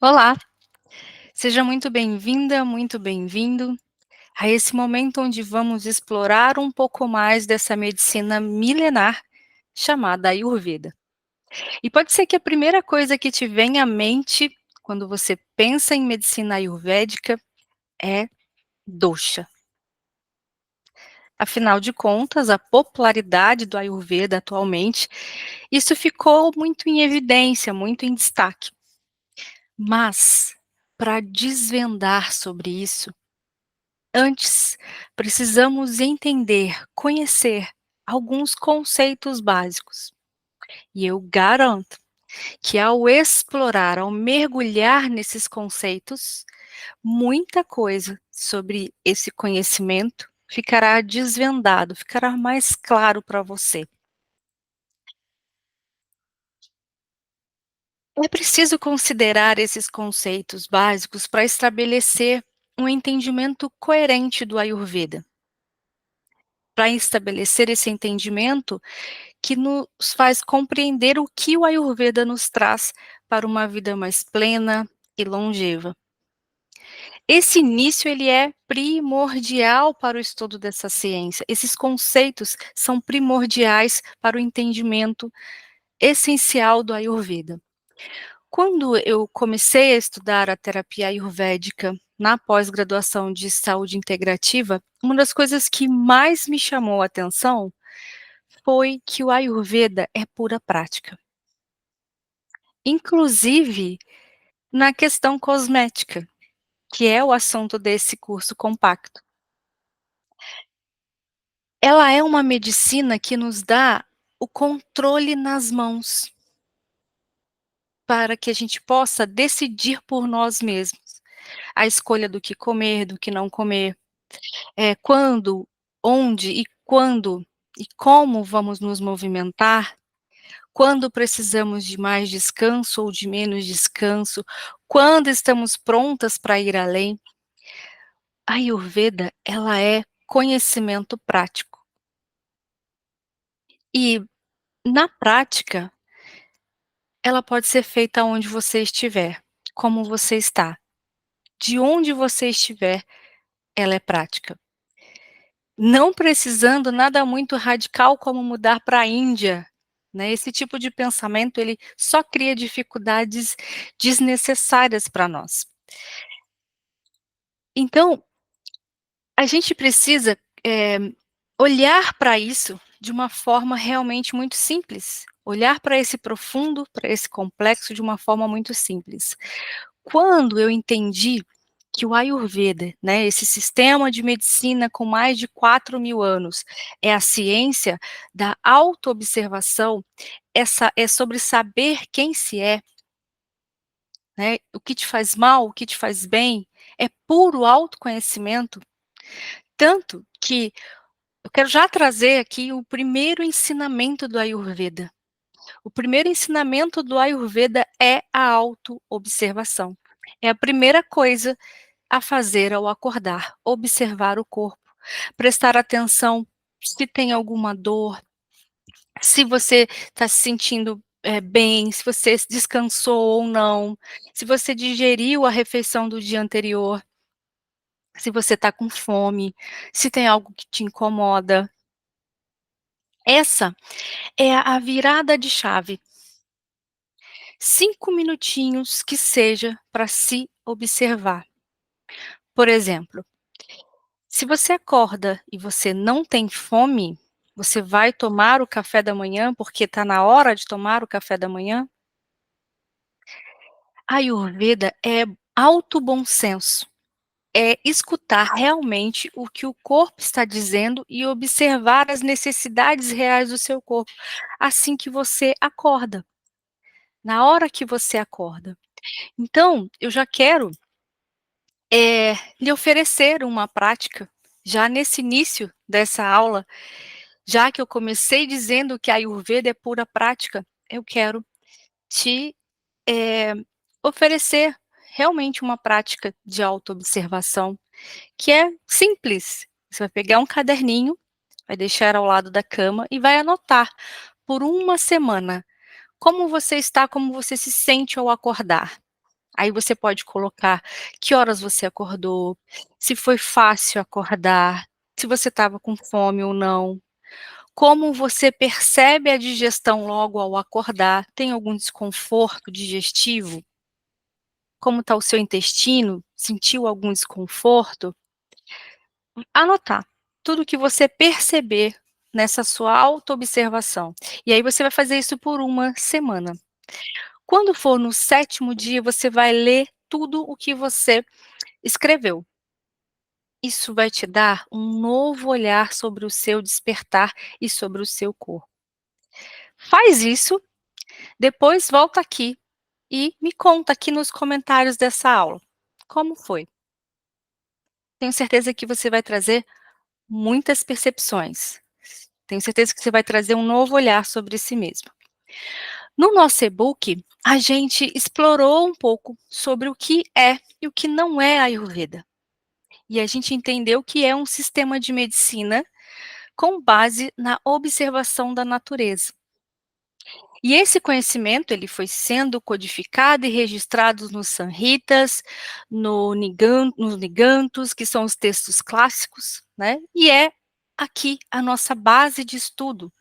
Olá, seja muito bem-vinda, muito bem-vindo a esse momento onde vamos explorar um pouco mais dessa medicina milenar chamada Ayurveda. E pode ser que a primeira coisa que te venha à mente quando você pensa em medicina ayurvédica é dosha. Afinal de contas, a popularidade do Ayurveda atualmente, isso ficou muito em evidência, muito em destaque. Mas, para desvendar sobre isso, antes, precisamos entender, conhecer alguns conceitos básicos. E eu garanto que ao explorar, ao mergulhar nesses conceitos, muita coisa sobre esse conhecimento ficará desvendado, ficará mais claro para você. É preciso considerar esses conceitos básicos para estabelecer um entendimento coerente do Ayurveda. Para estabelecer esse entendimento, que nos faz compreender o que o Ayurveda nos traz para uma vida mais plena e longeva. Esse início ele é primordial para o estudo dessa ciência. Esses conceitos são primordiais para o entendimento essencial do Ayurveda. Quando eu comecei a estudar a terapia ayurvédica na pós-graduação de saúde integrativa, uma das coisas que mais me chamou a atenção foi que o Ayurveda é pura prática. Inclusive na questão cosmética, que é o assunto desse curso compacto. Ela é uma medicina que nos dá o controle nas mãos, para que a gente possa decidir por nós mesmos, a escolha do que comer, do que não comer, quando, onde e quando e como vamos nos movimentar, quando precisamos de mais descanso ou de menos descanso, quando estamos prontas para ir além. A Ayurveda, ela é conhecimento prático. E, na prática, ela pode ser feita onde você estiver, como você está. De onde você estiver, ela é prática. Não precisando nada muito radical como mudar para a Índia, né, esse tipo de pensamento ele só cria dificuldades desnecessárias para nós. Então, a gente precisa, olhar para isso de uma forma realmente muito simples, olhar para esse profundo, para esse complexo de uma forma muito simples. Quando eu entendi que o Ayurveda, né, esse sistema de medicina com mais de 4.000 anos, é a ciência da autoobservação, essa é sobre saber quem se é, né, o que te faz mal, o que te faz bem, é puro autoconhecimento, tanto que eu quero já trazer aqui o primeiro ensinamento do Ayurveda. O primeiro ensinamento do Ayurveda é a autoobservação. É a primeira coisa a fazer ao acordar, observar o corpo, prestar atenção se tem alguma dor, se você está se sentindo, bem, se você descansou ou não, se você digeriu a refeição do dia anterior, se você está com fome, se tem algo que te incomoda. Essa é a virada de chave. 5 minutinhos que seja para se observar. Por exemplo, se você acorda e você não tem fome, você vai tomar o café da manhã, porque está na hora de tomar o café da manhã? A Ayurveda é alto bom senso, é escutar realmente o que o corpo está dizendo e observar as necessidades reais do seu corpo, assim que você acorda, na hora que você acorda. Então, eu já quero, lhe oferecer uma prática, já nesse início dessa aula, já que eu comecei dizendo que a Ayurveda é pura prática, eu quero te, eh, oferecer realmente uma prática de autoobservação, que é simples. Você vai pegar um caderninho, vai deixar ao lado da cama e vai anotar por uma semana como você está, como você se sente ao acordar. Aí você pode colocar que horas você acordou, se foi fácil acordar, se você estava com fome ou não, como você percebe a digestão logo ao acordar, tem algum desconforto digestivo? Como está o seu intestino? Sentiu algum desconforto? Anotar tudo que você perceber nessa sua autoobservação. E aí você vai fazer isso por uma semana. Quando for no 7º dia, você vai ler tudo o que você escreveu. Isso vai te dar um novo olhar sobre o seu despertar e sobre o seu corpo. Faz isso, depois volta aqui e me conta aqui nos comentários dessa aula, como foi. Tenho certeza que você vai trazer muitas percepções. Tenho certeza que você vai trazer um novo olhar sobre si mesmo. No nosso e-book, a gente explorou um pouco sobre o que é e o que não é Ayurveda. E a gente entendeu que é um sistema de medicina com base na observação da natureza. E esse conhecimento ele foi sendo codificado e registrado nos Samhitas, nos Nigantos, que são os textos clássicos, né? E é aqui a nossa base de estudo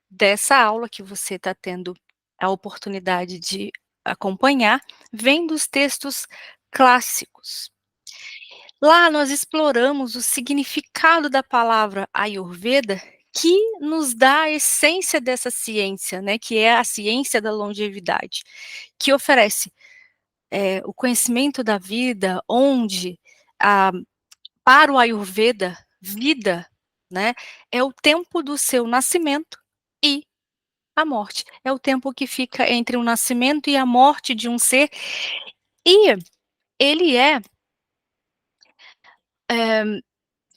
dessa aula que você está tendo a oportunidade de acompanhar, vem dos textos clássicos. Lá nós exploramos o significado da palavra Ayurveda, que nos dá a essência dessa ciência, né, que é a ciência da longevidade, que oferece, o conhecimento da vida, onde, ah, para o Ayurveda, vida, né, é o tempo do seu nascimento e a morte. É o tempo que fica entre o nascimento e a morte de um ser, e ele é,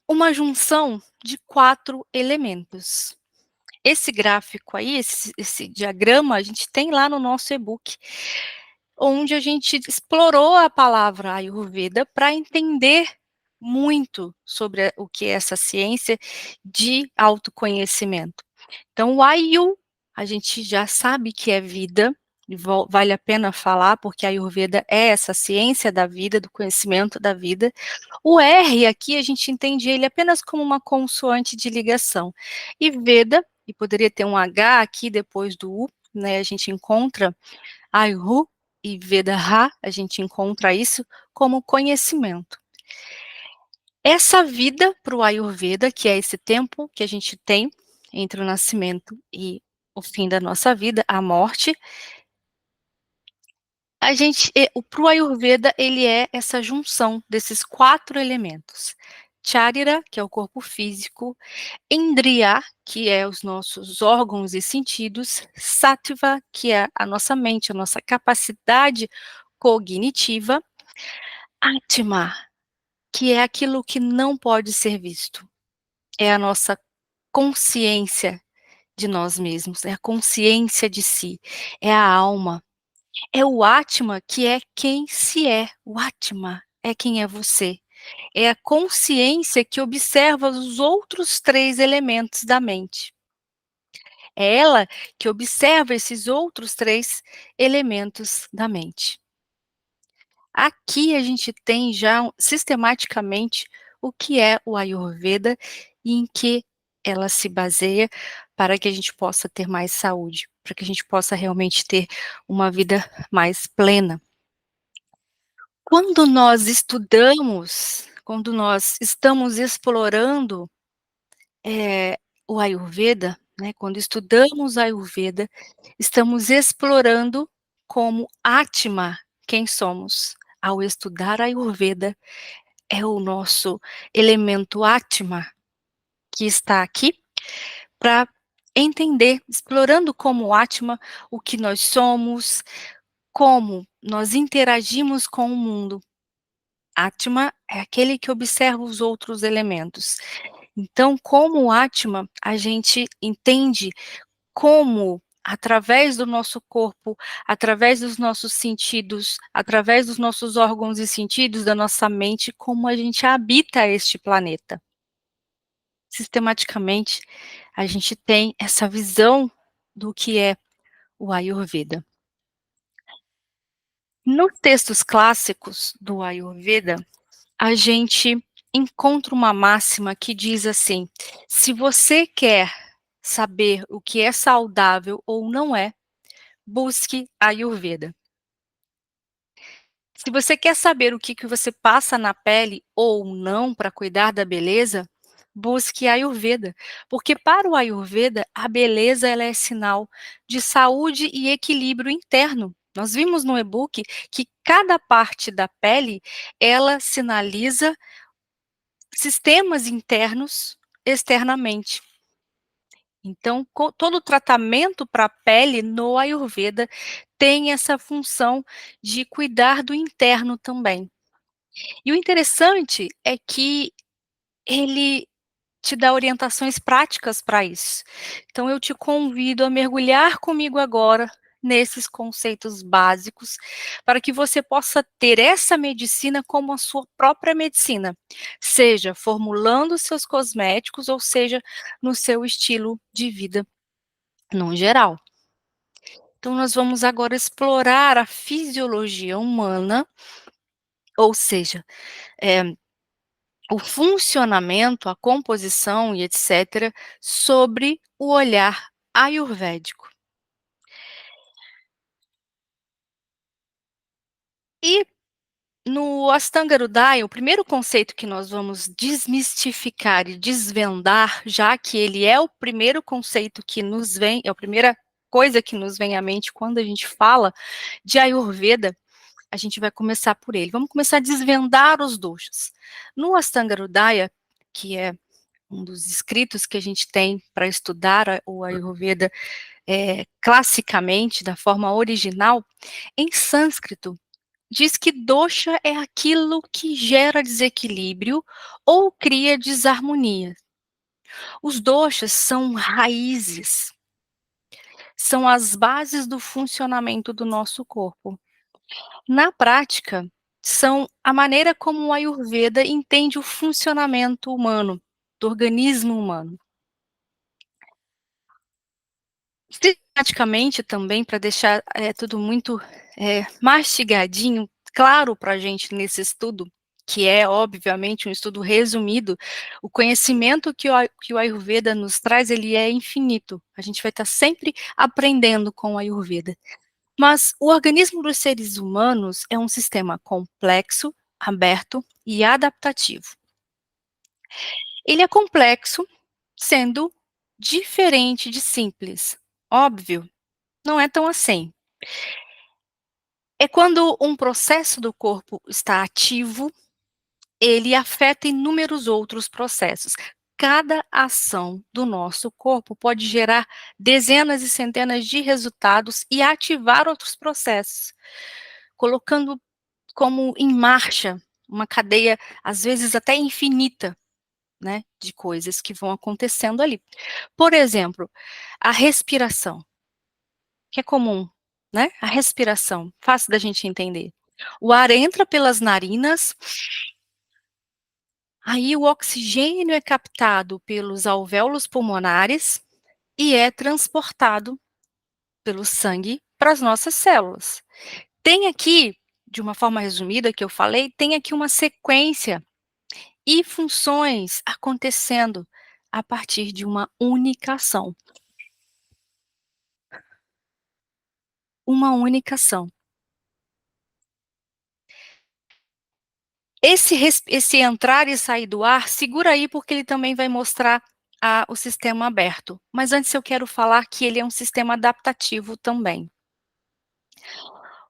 uma junção de 4 elementos. Esse gráfico aí, esse diagrama, a gente tem lá no nosso e-book, onde a gente explorou a palavra Ayurveda para entender muito sobre o que é essa ciência de autoconhecimento. Então o Ayu, a gente já sabe que é vida, e vale a pena falar, porque a Ayurveda é essa ciência da vida, do conhecimento da vida. O R aqui a gente entende ele apenas como uma consoante de ligação. E Veda, e poderia ter um H aqui depois do U, né, a gente encontra Ayurveda e Vedaha, a gente encontra isso como conhecimento. Essa vida para o Ayurveda, que é esse tempo que a gente tem entre o nascimento e o fim da nossa vida, a morte, para o Ayurveda, ele é essa junção desses 4 elementos. Charira, que é o corpo físico, Indriya, que é os nossos órgãos e sentidos, Sattva, que é a nossa mente, a nossa capacidade cognitiva, Atma, que é aquilo que não pode ser visto, é a nossa consciência de nós mesmos, é a consciência de si, é a alma. É o Atma que é quem se é, o Atma é quem é você. É a consciência que observa os outros 3 elementos da mente. É ela que observa esses outros 3 elementos da mente. Aqui a gente tem já sistematicamente o que é o Ayurveda e em que ela se baseia para que a gente possa ter mais saúde, para que a gente possa realmente ter uma vida mais plena. Quando nós estamos explorando, o Ayurveda, né, quando estudamos Ayurveda, estamos explorando como Atma quem somos. Ao estudar Ayurveda, é o nosso elemento Atma que está aqui para entender, explorando como Atma, o que nós somos, como nós interagimos com o mundo. Atma é aquele que observa os outros elementos. Então, como Atma, a gente entende como, através do nosso corpo, através dos nossos sentidos, através dos nossos órgãos e sentidos, da nossa mente, como a gente habita este planeta. Sistematicamente, a gente tem essa visão do que é o Ayurveda. Nos textos clássicos do Ayurveda, a gente encontra uma máxima que diz assim: se você quer saber o que é saudável ou não é, busque Ayurveda. Se você quer saber o que você passa na pele ou não para cuidar da beleza, busque Ayurveda, porque para o Ayurveda a beleza ela é sinal de saúde e equilíbrio interno. Nós vimos no e-book que cada parte da pele ela sinaliza sistemas internos externamente. Então, todo o tratamento para a pele no Ayurveda tem essa função de cuidar do interno também. E o interessante é que ele te dá orientações práticas para isso. Então eu te convido a mergulhar comigo agora nesses conceitos básicos, para que você possa ter essa medicina como a sua própria medicina, seja formulando seus cosméticos ou seja no seu estilo de vida no geral. Então nós vamos agora explorar a fisiologia humana, ou seja, eh o funcionamento, a composição e etcétera, sobre o olhar ayurvédico. E no Astanga Hridaya, o primeiro conceito que nós vamos desmistificar e desvendar, já que ele é o primeiro conceito que nos vem, é a primeira coisa que nos vem à mente quando a gente fala de Ayurveda, a gente vai começar por ele. Vamos começar a desvendar os doshas. No Astanga Hridaya, que é um dos escritos que a gente tem para estudar o Ayurveda classicamente, da forma original, em sânscrito, diz que dosha é aquilo que gera desequilíbrio ou cria desarmonia. Os doshas são raízes, são as bases do funcionamento do nosso corpo. Na prática, são a maneira como o Ayurveda entende o funcionamento humano, do organismo humano. Sistematicamente também, para deixar, tudo muito, mastigadinho, claro para a gente nesse estudo, que é obviamente um estudo resumido, o conhecimento que o Ayurveda nos traz, ele é infinito, a gente vai estar sempre aprendendo com o Ayurveda. Mas o organismo dos seres humanos é um sistema complexo, aberto e adaptativo. Ele é complexo, sendo diferente de simples. Óbvio, não é tão assim. É quando um processo do corpo está ativo, ele afeta inúmeros outros processos. Cada ação do nosso corpo pode gerar dezenas e centenas de resultados e ativar outros processos, colocando como em marcha uma cadeia, às vezes até infinita, né, de coisas que vão acontecendo ali. Por exemplo, a respiração. Que é comum, né, a respiração, fácil da gente entender. O ar entra pelas narinas, aí o oxigênio é captado pelos alvéolos pulmonares e é transportado pelo sangue para as nossas células. Tem aqui, de uma forma resumida que eu falei, tem aqui uma sequência e funções acontecendo a partir de uma única ação. Uma única ação. Esse entrar e sair do ar, segura aí porque ele também vai mostrar o sistema aberto. Mas antes eu quero falar que ele é um sistema adaptativo também.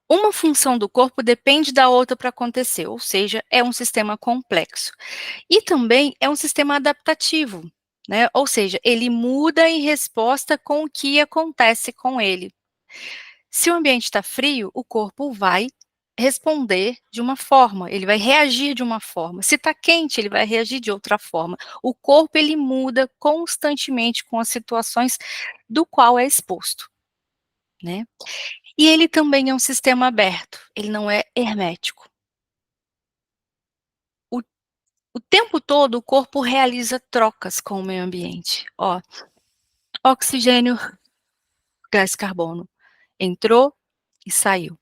Uma função do corpo depende da outra para acontecer, ou seja, é um sistema complexo. E também é um sistema adaptativo, né? Ou seja, ele muda em resposta com o que acontece com ele. Se o ambiente está frio, o corpo vai responder de uma forma, ele vai reagir de uma forma. Se está quente, ele vai reagir de outra forma. O corpo ele muda constantemente com as situações do qual é exposto, né. E ele também é um sistema aberto, ele não é hermético. O o tempo todo o corpo realiza trocas com o meio ambiente. Ó, oxigênio, gás carbono, entrou e saiu.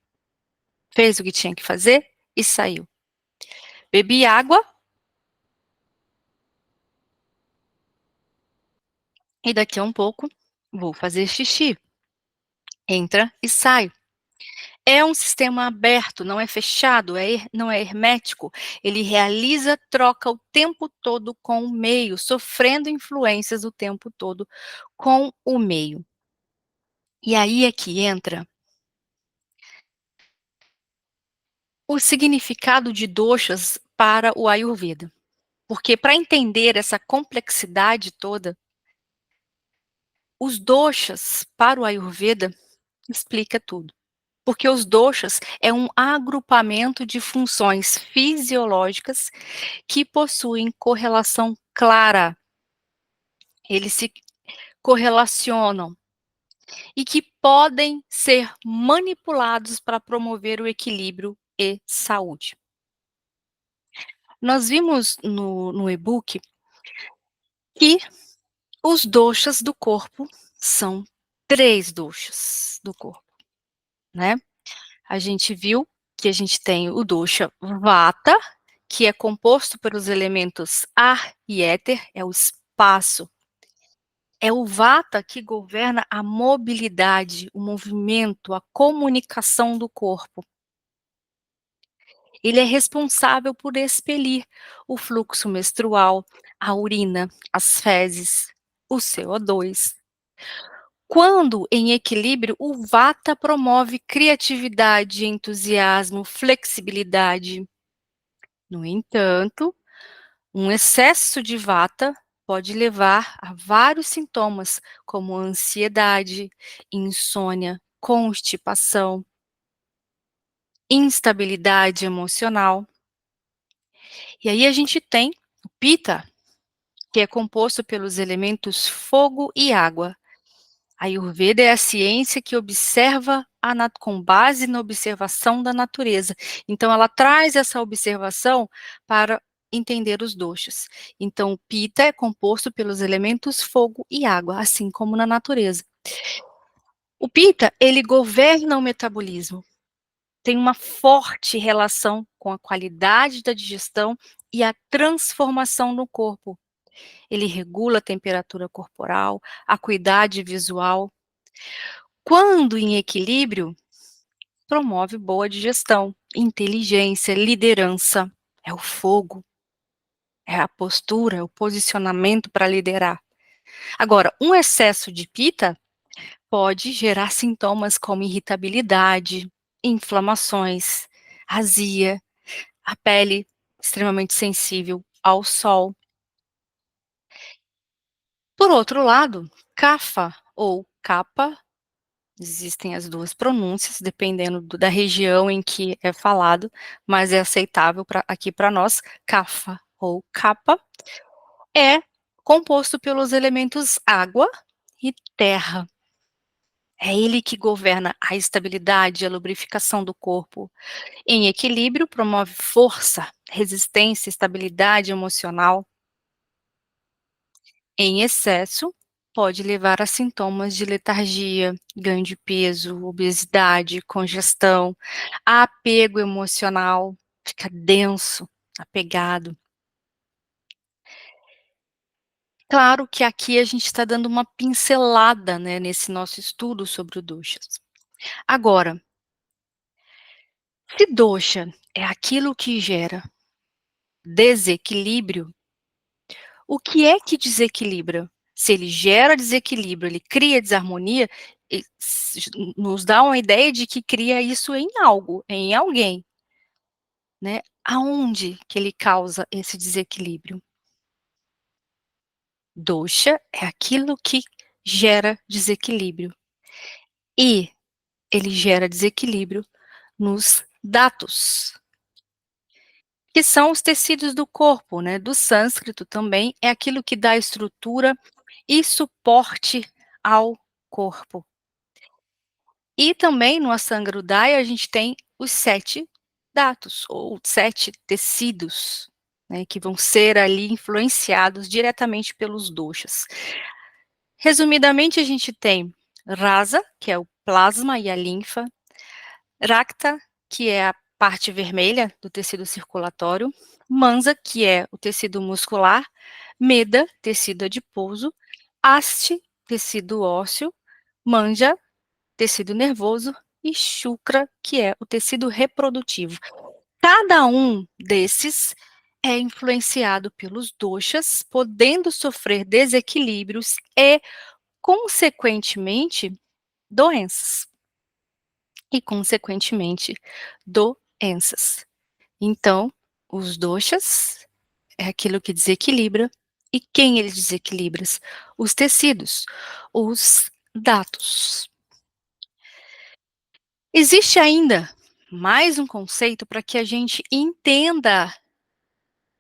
fez o que tinha que fazer e saiu. Bebi água e daqui a um pouco vou fazer xixi. Entra e sai. É um sistema aberto, não é fechado, não é hermético. Ele realiza troca o tempo todo com o meio, sofrendo influências o tempo todo com o meio. E aí é que entra o significado de doshas para o Ayurveda. Porque para entender essa complexidade toda, os doshas para o Ayurveda explica tudo. Porque os doshas é um agrupamento de funções fisiológicas que possuem correlação clara. Eles se correlacionam e que podem ser manipulados para promover o equilíbrio e saúde. Nós vimos no e-book que os doshas do corpo são 3 doshas do corpo, né. A gente viu que a gente tem o dosha vata, que é composto pelos elementos ar e éter, é o espaço. É o vata que governa a mobilidade, o movimento, a comunicação do corpo. Ele é responsável por expelir o fluxo menstrual, a urina, as fezes, o CO2. Quando em equilíbrio, o vata promove criatividade, entusiasmo, flexibilidade. No entanto, um excesso de vata pode levar a vários sintomas, como ansiedade, insônia, constipação, instabilidade emocional. E aí a gente tem o Pitta, que é composto pelos elementos fogo e água. A Ayurveda é a ciência que observa com base na observação da natureza. Então, ela traz essa observação para entender os doshas. Então, o Pitta é composto pelos elementos fogo e água, assim como na natureza. O Pitta, ele governa o metabolismo, tem uma forte relação com a qualidade da digestão e a transformação no corpo. Ele regula a temperatura corporal, a acuidade visual. Quando em equilíbrio, promove boa digestão, inteligência, liderança. É o fogo, é a postura, é o posicionamento para liderar. Agora, um excesso de pita pode gerar sintomas como irritabilidade, inflamações, azia, a pele extremamente sensível ao sol. Por outro lado, kapha ou kapha, existem as 2 pronúncias, dependendo da região em que é falado, mas é aceitável aqui para nós, kapha ou kapha, é composto pelos elementos água e terra. É ele que governa a estabilidade, a lubrificação do corpo. Em equilíbrio, promove força, resistência, estabilidade emocional. Em excesso, pode levar a sintomas de letargia, ganho de peso, obesidade, congestão, apego emocional, fica denso, apegado. Claro que aqui a gente está dando uma pincelada, né, nesse nosso estudo sobre o doshas. Agora, se dosha é aquilo que gera desequilíbrio, o que é que desequilibra? Se ele gera desequilíbrio, ele cria desarmonia, nos dá uma ideia de que cria isso em algo, em alguém, né. Aonde que ele causa esse desequilíbrio? Dosha é aquilo que gera desequilíbrio, e ele gera desequilíbrio nos datus, que são os tecidos do corpo, né, do sânscrito também, é aquilo que dá estrutura e suporte ao corpo. E também no Asanga Hridaya a gente tem os 7 datus, ou 7 tecidos, né, que vão ser ali influenciados diretamente pelos doshas. Resumidamente, a gente tem Rasa, que é o plasma e a linfa, Rakta, que é a parte vermelha do tecido circulatório, Mansa, que é o tecido muscular, Meda, tecido adiposo, Haste, tecido ósseo, Manja, tecido nervoso e Shukra, que é o tecido reprodutivo. Cada um desses é influenciado pelos doshas, podendo sofrer desequilíbrios e, consequentemente, doenças. E, consequentemente, doenças. Então, os doshas é aquilo que desequilibra. E quem eles desequilibra? Os tecidos, os datos. Existe ainda mais um conceito para que a gente entenda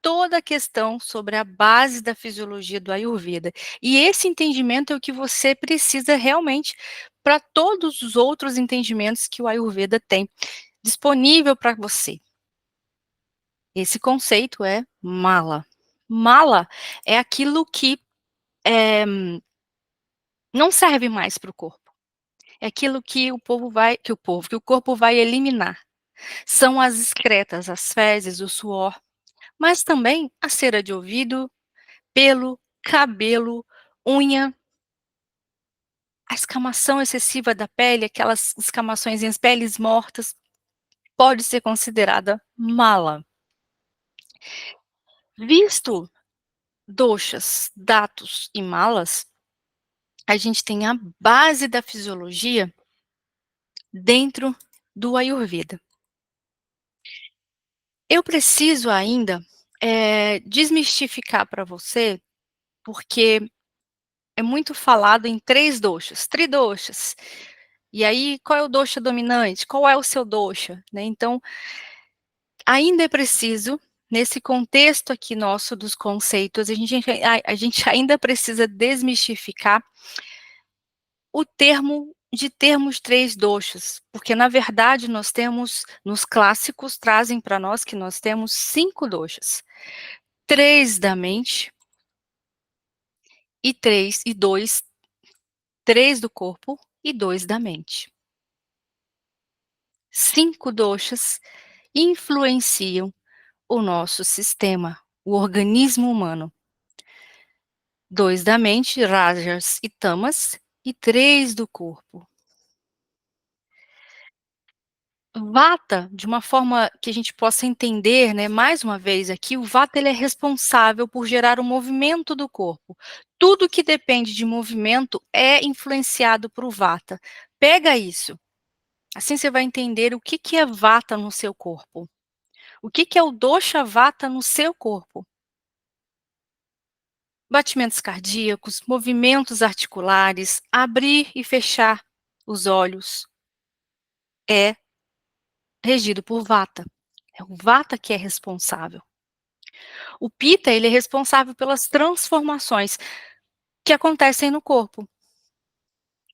toda a questão sobre a base da fisiologia do Ayurveda. E esse entendimento é o que você precisa realmente para todos os outros entendimentos que o Ayurveda tem disponível para você. Esse conceito é mala. Mala é aquilo que não serve mais para o corpo. É aquilo que que o corpo vai eliminar. São as excretas, as fezes, o suor, mas também a cera de ouvido, pelo, cabelo, unha, a escamação excessiva da pele, aquelas escamações em peles mortas, pode ser considerada mala. Visto doshas, datus e malas, a gente tem a base da fisiologia dentro do Ayurveda. Eu preciso ainda desmistificar para você, porque é muito falado em 3 doshas, tridoshas. E aí, qual é o dosha dominante? Qual é o seu dosha? Né, então, ainda é preciso, nesse contexto aqui nosso dos conceitos, a gente ainda precisa desmistificar o termo de termos 3 doshas, porque na verdade nós temos, nos clássicos trazem para nós que nós temos 5 doshas, 3 da mente e 2, 3 do corpo e 2 da mente. 5 doshas influenciam o nosso sistema, o organismo humano. 2 da mente, rajas e tamas, e 3 do corpo. Vata, de uma forma que a gente possa entender, né, mais uma vez aqui, o Vata ele é responsável por gerar o movimento do corpo. Tudo que depende de movimento é influenciado por Vata. Pega isso, assim você vai entender o que é Vata no seu corpo. O que é o dosha Vata no seu corpo. Batimentos cardíacos, movimentos articulares, abrir e fechar os olhos, é regido por Vata. É o Vata que é responsável. O Pitta, ele é responsável pelas transformações que acontecem no corpo.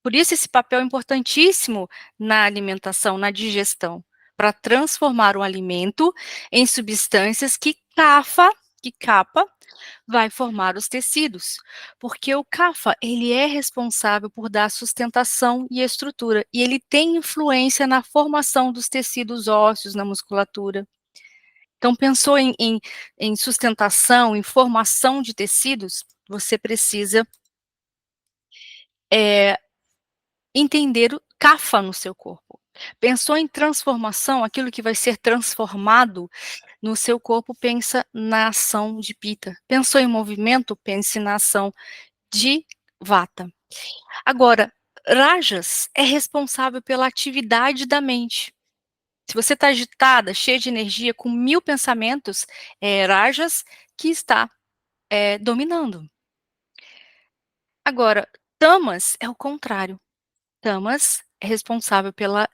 Por isso esse papel é importantíssimo na alimentação, na digestão, para transformar o alimento em substâncias que capa vai formar os tecidos, porque o Kapha, ele é responsável por dar sustentação e estrutura, e ele tem influência na formação dos tecidos ósseos, na musculatura. Então pensou em sustentação, em formação de tecidos, você precisa, entender o Kapha no seu corpo. Pensou em transformação, aquilo que vai ser transformado no seu corpo, pensa na ação de Pitta. Pensou em movimento, pense na ação de Vata. Agora, Rajas é responsável pela atividade da mente. Se você está agitada, cheia de energia, com 1000 pensamentos, é Rajas que está, dominando. Agora, Tamas é o contrário. Tamas é responsável pela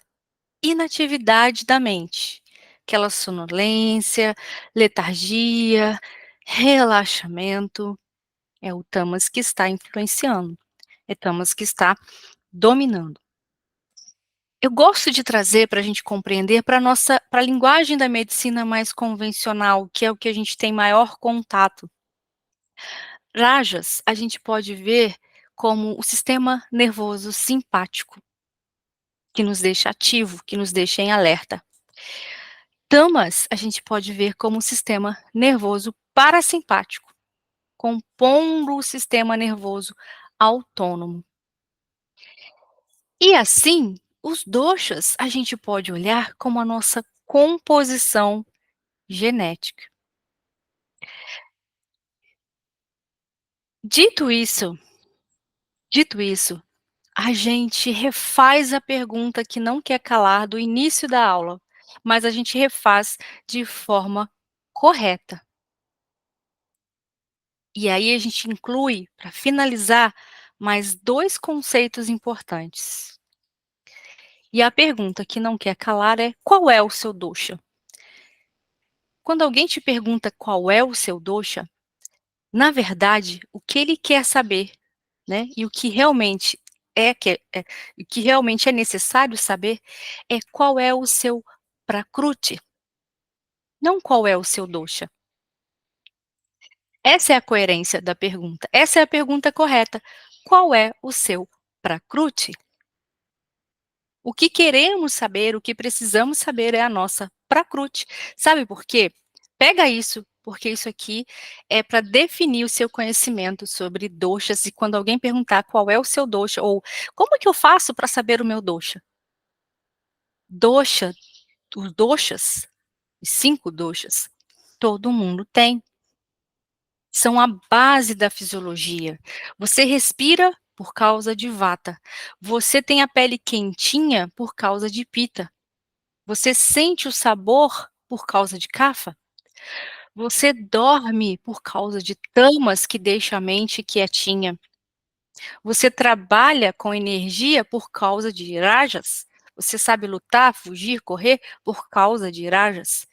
inatividade da mente, aquela sonolência, letargia, relaxamento, é o Tamas que está influenciando, é Tamas que está dominando. Eu gosto de trazer para a gente compreender para a linguagem da medicina mais convencional, que é o que a gente tem maior contato. Rajas, a gente pode ver como o sistema nervoso simpático, que nos deixa ativo, que nos deixa em alerta. Tamas a gente pode ver como um sistema nervoso parasimpático, compondo o sistema nervoso autônomo. E assim, os doshas a gente pode olhar como a nossa composição genética. Dito isso dito isso, a gente refaz a pergunta que não quer calar do início da aula, mas a gente refaz de forma correta. E aí a gente inclui, para finalizar, mais 2 conceitos importantes. E a pergunta que não quer calar é: qual é o seu dosha? Quando alguém te pergunta qual é o seu dosha, na verdade, o que ele quer saber, né, e o que realmente é necessário saber, é qual é o seu prakruti, não qual é o seu dosha. Essa é a coerência da pergunta, essa é a pergunta correta. Qual é o seu prakruti? O que queremos saber, o que precisamos saber é a nossa prakruti. Sabe por quê? Pega isso, porque isso aqui é para definir o seu conhecimento sobre doshas e quando alguém perguntar qual é o seu dosha ou como que eu faço para saber o meu dosha? Dosha, os doshas, os 5 doshas, todo mundo tem. São a base da fisiologia. Você respira por causa de vata. Você tem a pele quentinha por causa de pita. Você sente o sabor por causa de kapha? Você dorme por causa de tamas que deixa a mente quietinha. Você trabalha com energia por causa de rajas. Você sabe lutar, fugir, correr por causa de rajas.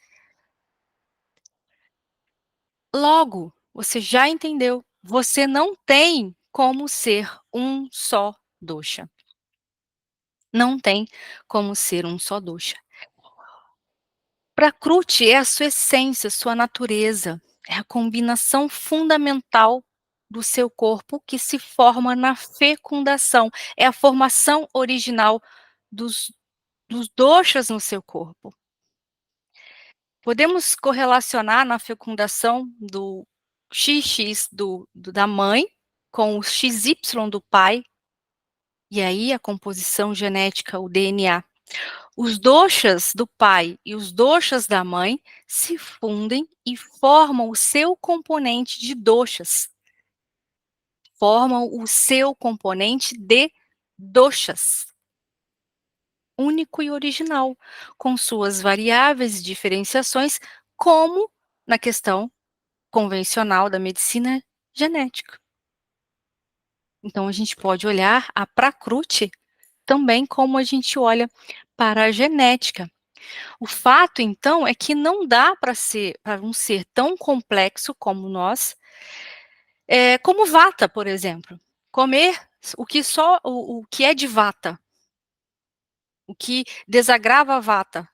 Logo, você já entendeu, você não tem como ser um só dosha. Não tem como ser um só dosha. Prakruti é a sua essência, sua natureza, é a combinação fundamental do seu corpo que se forma na fecundação, é a formação original dos dos doshas no seu corpo. Podemos correlacionar na fecundação do XX da mãe com o XY do pai, e aí a composição genética, o DNA. Os doshas do pai e os doshas da mãe se fundem e formam o seu componente de doshas. Formam o seu componente de doshas. Único e original, com suas variáveis e diferenciações, como na questão convencional da medicina genética. Então a gente pode olhar a Prakruti também como a gente olha para a genética. O fato então é que não dá para um ser tão complexo como nós, como Vata, por exemplo, comer o que é de Vata, o que desagrava a Vata,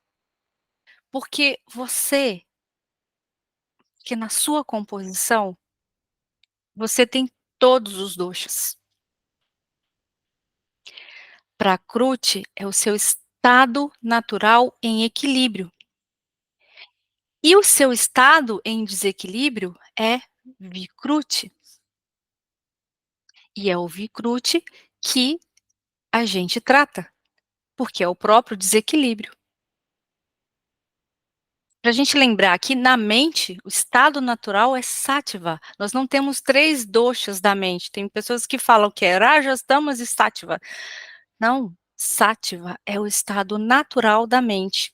porque que na sua composição, você tem todos os doshas. Prakruti é o seu estado natural em equilíbrio. E o seu estado em desequilíbrio é Vikruti. E é o Vikruti que a gente trata, porque é o próprio desequilíbrio. Para a gente lembrar que na mente, o estado natural é Sattva. Nós não temos 3 doshas da mente. Tem pessoas que falam que é Rajas, Tamas e Sattva. Não, Sattva é o estado natural da mente.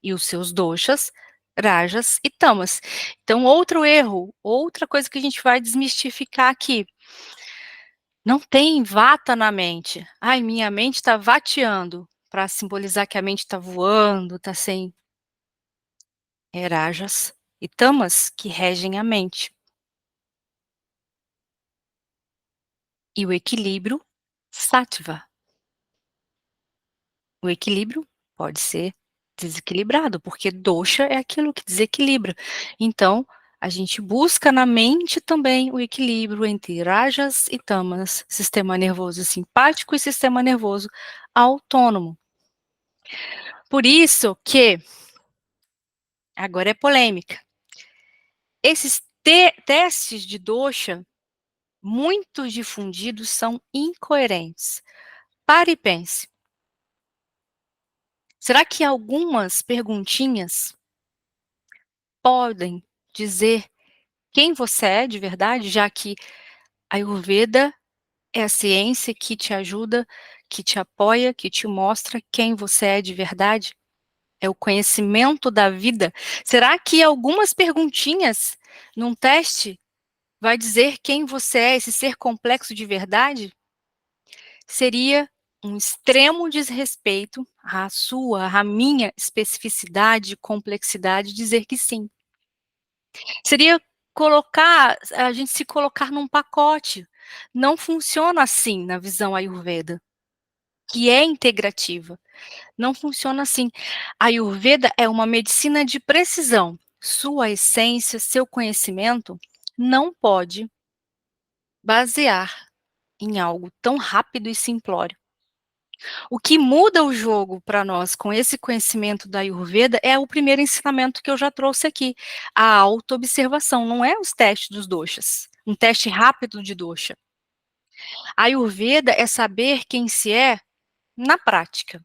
E os seus doshas, Rajas e Tamas. Então, outro erro, outra coisa que a gente vai desmistificar aqui. Não tem vata na mente. "Ai, minha mente está vateando", para simbolizar que a mente está voando, está sem Rajas e Tamas que regem a mente. E o equilíbrio, Sattva. O equilíbrio pode ser desequilibrado, porque dosha é aquilo que desequilibra. Então, a gente busca na mente também o equilíbrio entre rajas e tamas, sistema nervoso simpático e sistema nervoso autônomo. Por isso que, agora é polêmica, esses testes de dosha, muito difundidos, são incoerentes. Pare e pense. Será que algumas perguntinhas podem dizer quem você é de verdade, já que a Ayurveda é a ciência que te ajuda, que te apoia, que te mostra quem você é de verdade? É o conhecimento da vida. Será que algumas perguntinhas num teste vai dizer quem você é, esse ser complexo de verdade? Seria um extremo desrespeito à sua, à minha especificidade, complexidade, dizer que sim. Seria colocar a gente se colocar num pacote. Não funciona assim na visão Ayurveda, que é integrativa. Não funciona assim. A Ayurveda é uma medicina de precisão. Sua essência, seu conhecimento não pode basear em algo tão rápido e simplório. O que muda o jogo para nós com esse conhecimento da Ayurveda é o primeiro ensinamento que eu já trouxe aqui, a autoobservação, não é os testes dos doshas, um teste rápido de dosha. A Ayurveda é saber quem se é na prática.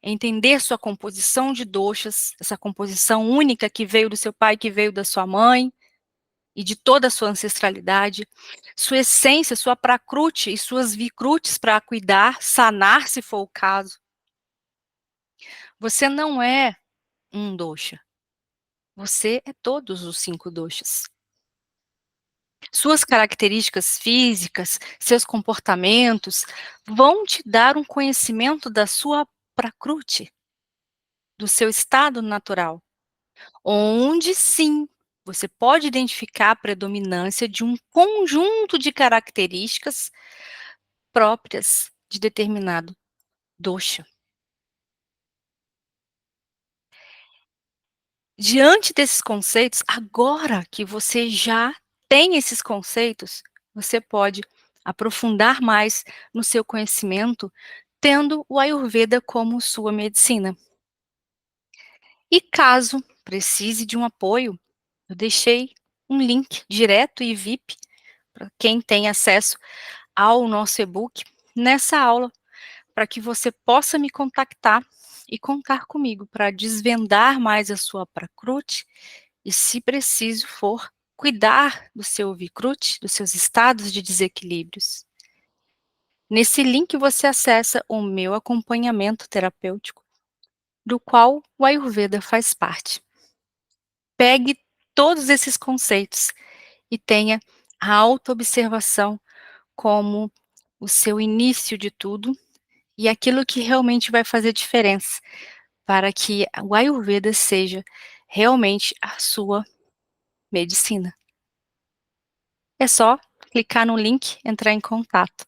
Entender sua composição de doshas, essa composição única que veio do seu pai, que veio da sua mãe e de toda a sua ancestralidade, sua essência, sua prakruti e suas vikrutis para cuidar, sanar se for o caso. Você não é um dosha, você é todos os 5 doshas. Suas características físicas, seus comportamentos vão te dar um conhecimento da sua prakruti, do seu estado natural. Onde sim, você pode identificar a predominância de um conjunto de características próprias de determinado dosha. Diante desses conceitos, agora que você já tem esses conceitos, você pode aprofundar mais no seu conhecimento, tendo o Ayurveda como sua medicina. E caso precise de um apoio, eu deixei um link direto e VIP para quem tem acesso ao nosso e-book nessa aula, para que você possa me contactar e contar comigo para desvendar mais a sua Prakruti e, se preciso for, cuidar do seu Vikruti, dos seus estados de desequilíbrios. Nesse link você acessa o meu acompanhamento terapêutico, do qual o Ayurveda faz parte. Pegue todos esses conceitos e tenha a autoobservação como o seu início de tudo e aquilo que realmente vai fazer diferença para que o Ayurveda seja realmente a sua medicina. É só clicar no link, entrar em contato.